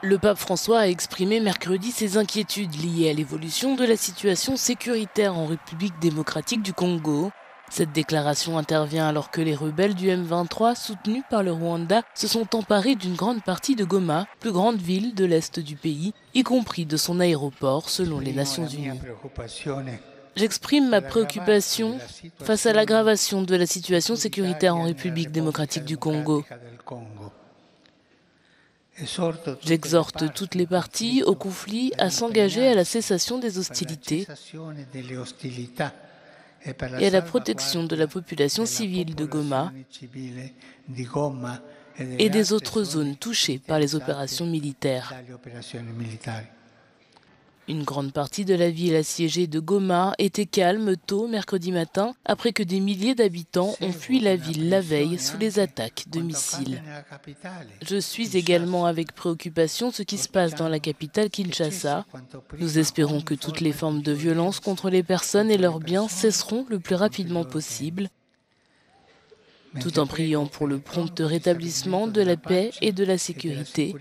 Le pape François a exprimé mercredi ses inquiétudes liées à l'évolution de la situation sécuritaire en République démocratique du Congo. Cette déclaration intervient alors que les rebelles du M23, soutenus par le Rwanda, se sont emparés d'une grande partie de Goma, plus grande ville de l'est du pays, y compris de son aéroport, selon les Nations Unies. J'exprime ma préoccupation face à l'aggravation de la situation sécuritaire en République démocratique du Congo. J'exhorte toutes les parties au conflit à s'engager à la cessation des hostilités et à la protection de la population civile de Goma et des autres zones touchées par les opérations militaires. Une grande partie de la ville assiégée de Goma était calme tôt mercredi matin après que des milliers d'habitants ont fui la ville la veille sous les attaques de missiles. Je suis également avec préoccupation ce qui se passe dans la capitale Kinshasa. Nous espérons que toutes les formes de violence contre les personnes et leurs biens cesseront le plus rapidement possible, tout en priant pour le prompt rétablissement de la paix et de la sécurité.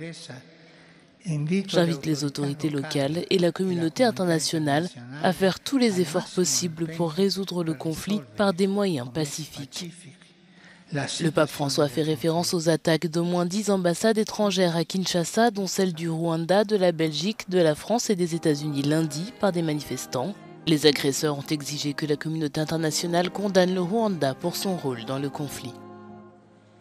J'invite les autorités locales et la communauté internationale à faire tous les efforts possibles pour résoudre le conflit par des moyens pacifiques. Le pape François fait référence aux attaques d'au moins 10 ambassades étrangères à Kinshasa, dont celle du Rwanda, de la Belgique, de la France et des États-Unis lundi par des manifestants. Les agresseurs ont exigé que la communauté internationale condamne le Rwanda pour son rôle dans le conflit.